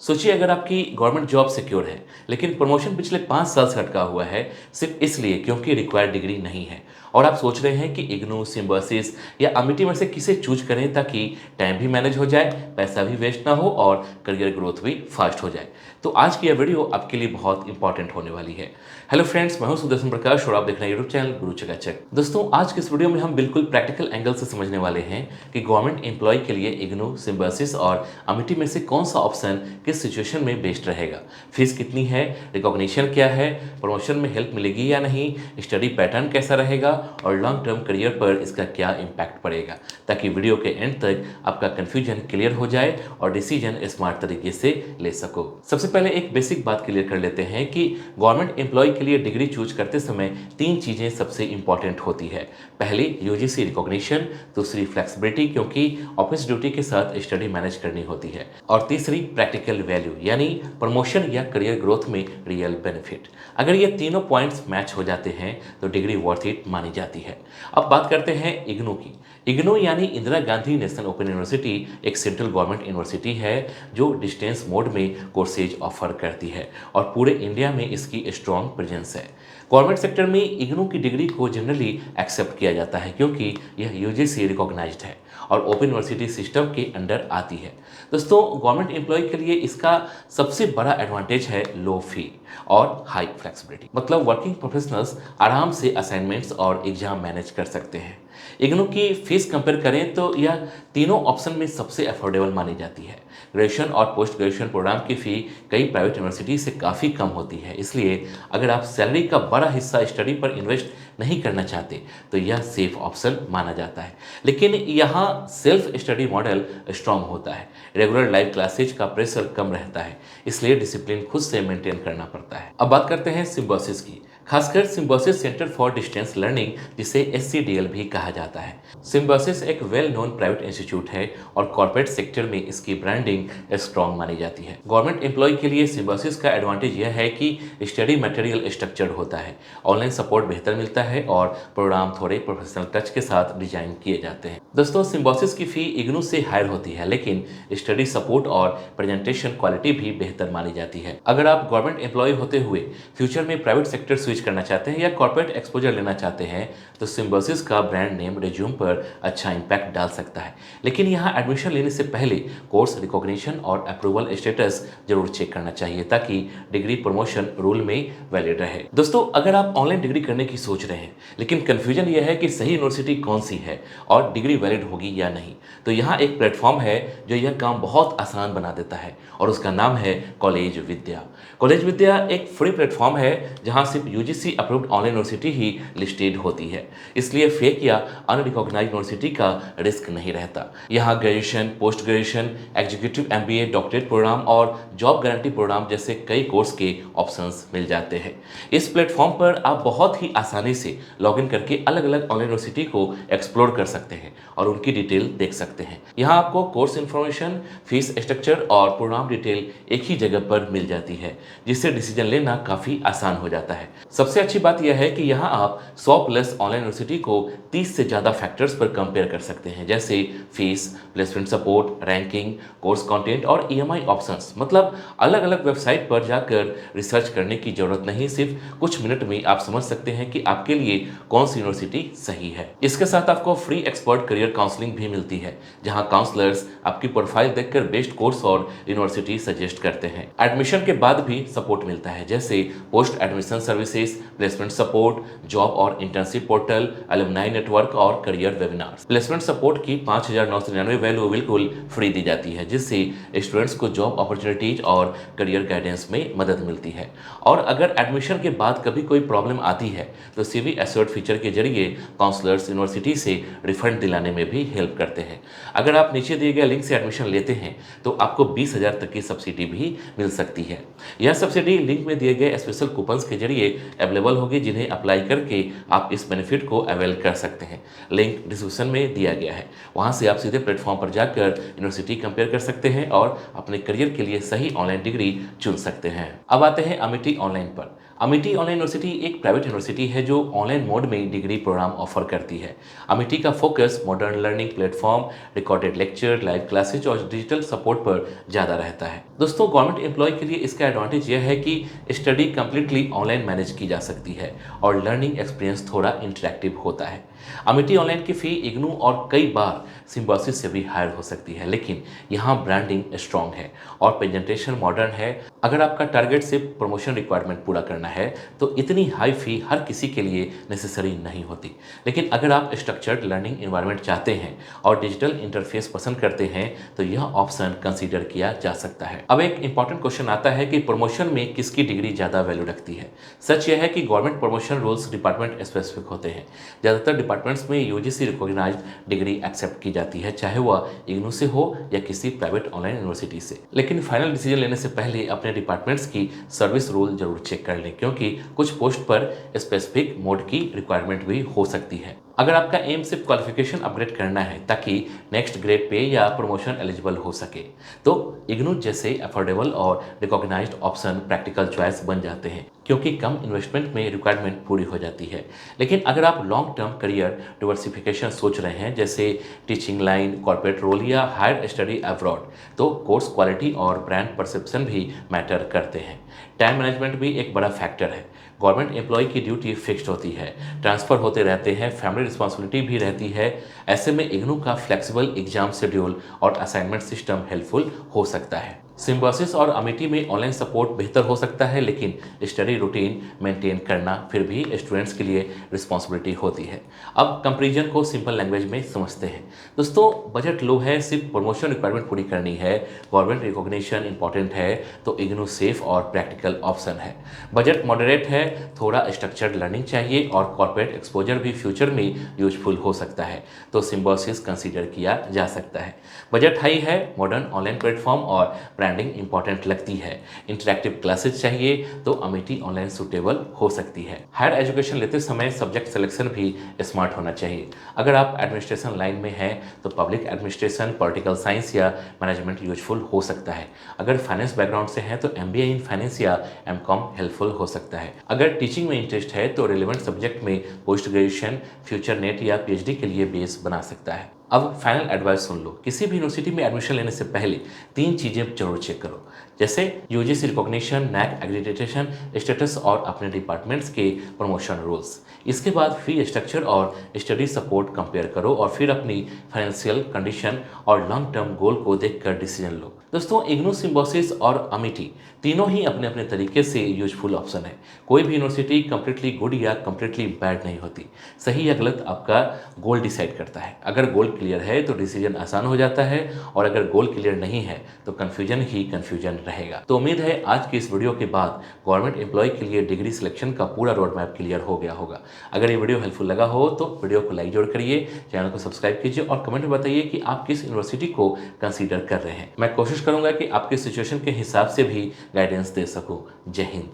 सोचिए अगर आपकी गवर्नमेंट जॉब सिक्योर है लेकिन प्रमोशन पिछले 5 साल से अटका हुआ है सिर्फ इसलिए क्योंकि रिक्वायर्ड डिग्री नहीं है और आप सोच रहे हैं कि इग्नू सिम्बायोसिस या अमिटी में से किसे चूज करें ताकि टाइम भी मैनेज हो जाए, पैसा भी वेस्ट ना हो और करियर ग्रोथ भी फास्ट हो जाए। तो आज की यह वीडियो आपके लिए बहुत इंपॉर्टेंट होने वाली है। हेलो फ्रेंड्स, मैं हूं सुदर्शन प्रकाश और आप देख रहे हैं यूट्यूब चैनल गुरु चकाचक। दोस्तों, आज के इस वीडियो में हम बिल्कुल प्रैक्टिकल एंगल से समझने वाले हैं कि गवर्नमेंट एम्प्लॉय के लिए इग्नू सिम्बायोसिस और अमिटी में से कौन सा ऑप्शन किस सिचुएशन में बेस्ट रहेगा, फीस कितनी है, रिकॉग्निशन क्या है, प्रमोशन में हेल्प मिलेगी या नहीं, स्टडी पैटर्न कैसा रहेगा और लॉन्ग टर्म करियर पर इसका क्या इम्पैक्ट पड़ेगा, ताकि वीडियो के एंड तक आपका कन्फ्यूजन क्लियर हो जाए और डिसीजन स्मार्ट तरीके से ले सको। सबसे पहले एक बेसिक बात क्लियर कर लेते हैं कि गवर्नमेंट एम्प्लॉय के लिए डिग्री चूज करते समय 3 चीज़ें सबसे इंपॉर्टेंट होती है। पहली यूजीसी रिकॉग्निशन, दूसरी फ्लेक्सिबिलिटी क्योंकि ऑफिस ड्यूटी के साथ स्टडी मैनेज करनी होती है, और तीसरी प्रैक्टिकल वैल्यू यानी प्रमोशन या करियर ग्रोथ में रियल बेनिफिट। अगर ये तीनों पॉइंट्स मैच हो जाते हैं तो डिग्री वर्थ इट मानी जाती है। अब बात करते हैं इग्नू की। इग्नू यानी Indira Gandhi national open university एक सेंट्रल गवर्नमेंट यूनिवर्सिटी है जो डिस्टेंस मोड में कोर्सेज ऑफर करती है और पूरे इंडिया में इसकी स्ट्रॉन्ग प्रेजेंस है। गवर्नमेंट सेक्टर में इग्नू की डिग्री को जनरली एक्सेप्ट किया जाता है क्योंकि यह यूजीसी रिकॉग्नाइज्ड है और ओपन यूनिवर्सिटी सिस्टम के अंडर आती है। दोस्तों, गवर्नमेंट एम्प्लॉय के लिए इसका सबसे बड़ा एडवांटेज है लो फी और हाई फ्लेक्सिबिलिटी, मतलब वर्किंग प्रोफेशनल्स आराम से असाइनमेंट्स और एग्जाम मैनेज कर सकते हैं। इग्नू की फीस कंपेयर करें तो यह तीनों ऑप्शन में सबसे अफोर्डेबल मानी जाती है। ग्रेजुएशन और पोस्ट ग्रेजुएशन प्रोग्राम की फ़ी कई प्राइवेट यूनिवर्सिटी से काफ़ी कम होती है, इसलिए अगर आप सैलरी का बड़ा हिस्सा स्टडी पर इन्वेस्ट नहीं करना चाहते तो यह सेफ ऑप्शन माना जाता है। लेकिन यहाँ सेल्फ स्टडी मॉडल स्ट्रांग होता है, रेगुलर लाइव क्लासेज का प्रेशर कम रहता है, इसलिए डिसिप्लिन खुद से मेंटेन करना पड़ता है। अब बात करते हैं सिम्बायोसिस की, खासकर symbiosis centre for distance learning, जिसे SCDL भी कहा जाता है। सिम्बायोसिस एक वेल नोन प्राइवेट इंस्टीट्यूट है और कॉर्पोरेट सेक्टर में इसकी ब्रांडिंग स्ट्रॉन्ग मानी जाती है। गवर्नमेंट एम्प्लॉय के लिए सिम्बायोसिस का एडवांटेज यह है कि स्टडी मटेरियल स्ट्रक्चर्ड होता है, ऑनलाइन सपोर्ट बेहतर मिलता है और प्रोग्राम थोड़े प्रोफेशनल टच के साथ डिजाइन किए जाते हैं। दोस्तों, सिम्बायोसिस की फ़ी इग्नू से हायर होती है लेकिन स्टडी सपोर्ट और प्रेजेंटेशन क्वालिटी भी बेहतर मानी जाती है। अगर आप गवर्नमेंट एम्प्लॉय होते हुए फ्यूचर में प्राइवेट सेक्टर स्विच करना चाहते हैं या कॉर्पोरेट एक्सपोजर लेना चाहते हैं तो सिम्बायोसिस का ब्रांड नेम रिज्यूम पर अच्छा इंपैक्ट डाल सकता है। लेकिन यहाँ एडमिशन लेने से पहले कोर्स रिकॉग्निशन और अप्रूवल स्टेटस जरूर चेक करना चाहिए ताकि डिग्री प्रमोशन रूल में वैलिड रहे। दोस्तों, अगर आप ऑनलाइन डिग्री करने की सोच रहे हैं लेकिन कन्फ्यूजन यह है कि सही यूनिवर्सिटी कौन सी है और डिग्री वैलिड होगी या नहीं, तो यहाँ एक प्लेटफॉर्म है जो यह काम बहुत आसान बना देता है और उसका नाम है कॉलेज विद्या। कॉलेज विद्या एक फ्री प्लेटफॉर्म है जहाँ सिर्फ यूजीसी अप्रूव्ड ऑनलाइन यूनिवर्सिटी ही लिस्टेड होती है, इसलिए फेक या अनरिकॉग्नाइज्ड यूनिवर्सिटी का रिस्क नहीं रहता। यहाँ graduation, post graduation, executive MBA, doctorate program और जॉब गारंटी प्रोग्राम जैसे कई कोर्स के ऑप्शंस मिल जाते हैं। इस प्लेटफॉर्म पर आप बहुत ही आसानी से लॉगिन करके अलग अलग ऑनलाइन यूनिवर्सिटी को एक्सप्लोर कर सकते हैं और उनकी डिटेल देख सकते हैं। यहाँ आपको कोर्स इन्फॉर्मेशन, फीस स्ट्रक्चर और प्रोग्राम डिटेल एक ही जगह पर मिल जाती है, जिससे डिसीजन लेना काफ़ी आसान हो जाता है। सबसे अच्छी बात यह है कि यहाँ आप 100+ ऑनलाइन यूनिवर्सिटी को 30 से ज़्यादा फैक्टर्स पर कंपेयर कर सकते हैं, जैसे fees, placement support, ranking, course content और EMI ऑप्शंस। मतलब अलग अलग वेबसाइट पर जाकर रिसर्च करने की जरूरत नहीं, सिर्फ कुछ मिनट में आप समझ सकते हैं कि आपके लिए कौन सी यूनिवर्सिटी सही है। इसके साथ आपको फ्री एक्सपर्ट करियर काउंसलिंग भी मिलती है, जहाँ काउंसलर्स आपकी प्रोफाइल देखकर बेस्ट कोर्स और यूनिवर्सिटी सजेस्ट करते हैं। एडमिशन के बाद भी सपोर्ट मिलता है, जैसे post admission services, placement support, job और इंटर्नशिप पोर्टल, अलुमनाई नेटवर्क और करियर वेबिनार्स। प्लेसमेंट सपोर्ट की 5,999 वैल्यू बिल्कुल फ्री दी जाती है, जिससे स्टूडेंट्स को जॉब अपॉर्चुनिटीज और करियर गाइडेंस में मदद मिलती है। और अगर एडमिशन के बाद कभी कोई प्रॉब्लम आती है तो CV एश्योर्ड फीचर के जरिए काउंसलर्स यूनिवर्सिटी से रिफंड दिलाने में भी हेल्प करते हैं। अगर आप नीचे दिए गए लिंक से एडमिशन लेते हैं तो आपको 20,000 तक की सब्सिडी भी मिल सकती है। यह सब्सिडी लिंक में दिए गए स्पेशल कूपन्स के जरिए अवेलेबल होगी, जिन्हें अप्लाई करके आप इस बेनिफिट को अवेल कर सकते हैं। लिंक डिस्क्रिप्शन में दिया गया है, वहां से आप सीधे प्लेटफॉर्म पर जाकर यूनिवर्सिटी कंपेयर कर सकते हैं और अपने करियर के लिए सही ऑनलाइन डिग्री चुन सकते हैं। अब आते हैं अमिटी ऑनलाइन पर। अमिटी ऑनलाइन यूनिवर्सिटी एक प्राइवेट यूनिवर्सिटी है जो ऑनलाइन मोड में डिग्री प्रोग्राम ऑफर करती है। अमिटी का focus modern learning platform, recorded lecture, live classes और डिजिटल सपोर्ट पर ज़्यादा रहता है। दोस्तों, गवर्नमेंट एम्प्लॉय के लिए इसका एडवांटेज यह है कि स्टडी कंप्लीटली ऑनलाइन मैनेज की जा सकती है और लर्निंग एक्सपीरियंस थोड़ा इंटरेक्टिव होता है। अमिटी ऑनलाइन की फ़ी इग्नू और कई बार सिम्बायोसिस से भी हायर हो सकती है, लेकिन यहाँ ब्रांडिंग स्ट्रॉन्ग है और प्रेजेंटेशन मॉडर्न है। अगर आपका टारगेट सिर्फ प्रमोशन रिक्वायरमेंट पूरा करना है तो इतनी हाई फी हर किसी के लिए नेसेसरी नहीं होती। लेकिन अगर आप स्ट्रक्चर्ड लर्निंग इन्वायरमेंट चाहते हैं और डिजिटल इंटरफेस पसंद करते हैं तो यह ऑप्शन कंसीडर किया जा सकता है। अब एक इंपॉर्टेंट क्वेश्चन आता है कि प्रमोशन में किसकी डिग्री ज़्यादा वैल्यू रखती है। सच यह है कि government promotion rules department specific होते हैं। ज़्यादातर डिपार्टमेंट्स में यूजीसी रिकॉग्नाइज्ड डिग्री एक्सेप्ट की जाती है, चाहे वह इग्नू से हो या किसी प्राइवेट ऑनलाइन यूनिवर्सिटी से। लेकिन फाइनल डिसीजन लेने से पहले अपने डिपार्टमेंट्स की सर्विस रूल जरूर चेक कर लें, क्योंकि कुछ पोस्ट पर स्पेसिफिक मोड की रिक्वायरमेंट भी हो सकती है। अगर आपका एम सिर्फ क्वालिफिकेशन अपग्रेड करना है ताकि नेक्स्ट ग्रेड पे या प्रमोशन एलिजिबल हो सके, तो इग्नू जैसे अफोर्डेबल और रिकॉग्नाइज्ड ऑप्शन प्रैक्टिकल चॉइस बन जाते हैं, क्योंकि कम इन्वेस्टमेंट में रिक्वायरमेंट पूरी हो जाती है। लेकिन अगर आप लॉन्ग टर्म करियर डिवर्सिफिकेशन सोच रहे हैं, जैसे टीचिंग लाइन, कॉर्पोरेट रोल या हायर स्टडी अब्रॉड, तो कोर्स क्वालिटी और ब्रांड परसेप्शन भी मैटर करते हैं। टाइम मैनेजमेंट भी एक बड़ा फैक्टर है। गवर्नमेंट एम्प्लॉय की ड्यूटी फिक्स्ड होती है, ट्रांसफ़र होते रहते हैं, फैमिली रिस्पॉन्सिबिलिटी भी रहती है। ऐसे में इग्नू का फ्लेक्सिबल एग्जाम शेड्यूल और असाइनमेंट सिस्टम हेल्पफुल हो सकता है। सिम्बायोसिस और अमिटी में ऑनलाइन सपोर्ट बेहतर हो सकता है, लेकिन स्टडी रूटीन मेंटेन करना फिर भी स्टूडेंट्स के लिए रिस्पॉन्सिबिलिटी होती है। अब कंपैरिजन को सिंपल लैंग्वेज में समझते हैं। दोस्तों, बजट लो है, सिर्फ प्रमोशन रिक्वायरमेंट पूरी करनी है, गवर्नमेंट रिकॉग्निशन इंपॉर्टेंट है, तो इग्नू सेफ और प्रैक्टिकल ऑप्शन है। बजट मॉडरेट है, थोड़ा स्ट्रक्चर्ड लर्निंग चाहिए और कॉर्पोरेट एक्सपोजर भी फ्यूचर में यूजफुल हो सकता है, तो सिम्बायोसिस कंसीडर किया जा सकता है। बजट हाई है, मॉडर्न ऑनलाइन प्लेटफॉर्म और ब्रांडिंग इंपॉर्टेंट लगती है, इंटरैक्टिव क्लासेस चाहिए तो अमिटी ऑनलाइन सूटेबल हो सकती है। हायर एजुकेशन लेते समय सब्जेक्ट सिलेक्शन भी स्मार्ट होना चाहिए। अगर आप एडमिनिस्ट्रेशन लाइन में हैं तो पब्लिक एडमिनिस्ट्रेशन, पॉलिटिकल साइंस या मैनेजमेंट यूजफुल हो सकता है। अगर फाइनेंस बैकग्राउंड से हैं तो एमबीए इन फाइनेंस या एमकॉम हेल्पफुल हो सकता है। अगर टीचिंग में इंटरेस्ट है तो रिलेवेंट सब्जेक्ट में पोस्ट ग्रेजुएशन, फ्यूचर नेट या पीएचडी के लिए बेस बना सकता है। अब फाइनल एडवाइस सुन लो। किसी भी यूनिवर्सिटी में एडमिशन लेने से पहले 3 चीज़ें जरूर चेक करो, जैसे UGC recognition, NAAC accreditation status और अपने डिपार्टमेंट्स के प्रमोशन रूल्स। इसके बाद फी स्ट्रक्चर और स्टडी सपोर्ट कंपेयर करो और फिर अपनी फाइनेंशियल कंडीशन और लॉन्ग टर्म गोल को देखकर डिसीजन लो। दोस्तों, इग्नू, सिम्बायोसिस और अमिटी तीनों ही अपने अपने तरीके से यूजफुल ऑप्शन है। कोई भी यूनिवर्सिटी कंप्लीटली गुड या कंप्लीटली बैड नहीं होती। सही या गलत आपका गोल डिसाइड करता है। अगर गोल क्लियर है तो डिसीजन आसान हो जाता है, और अगर गोल क्लियर नहीं है तो कन्फ्यूजन ही कन्फ्यूजन रहेगा। तो उम्मीद है आज की इस वीडियो के बाद गवर्नमेंट एम्प्लॉय के लिए डिग्री सिलेक्शन का पूरा रोड मैप क्लियर हो गया होगा। अगर ये वीडियो हेल्पफुल लगा हो तो वीडियो को लाइक जरूर करिए, चैनल को सब्सक्राइब कीजिए और कमेंट में बताइए कि आप किस यूनिवर्सिटी को कंसीडर कर रहे हैं। मैं कोशिश करूंगा कि आपके सिचुएशन के हिसाब से भी गाइडेंस दे सकूं। जय हिंद।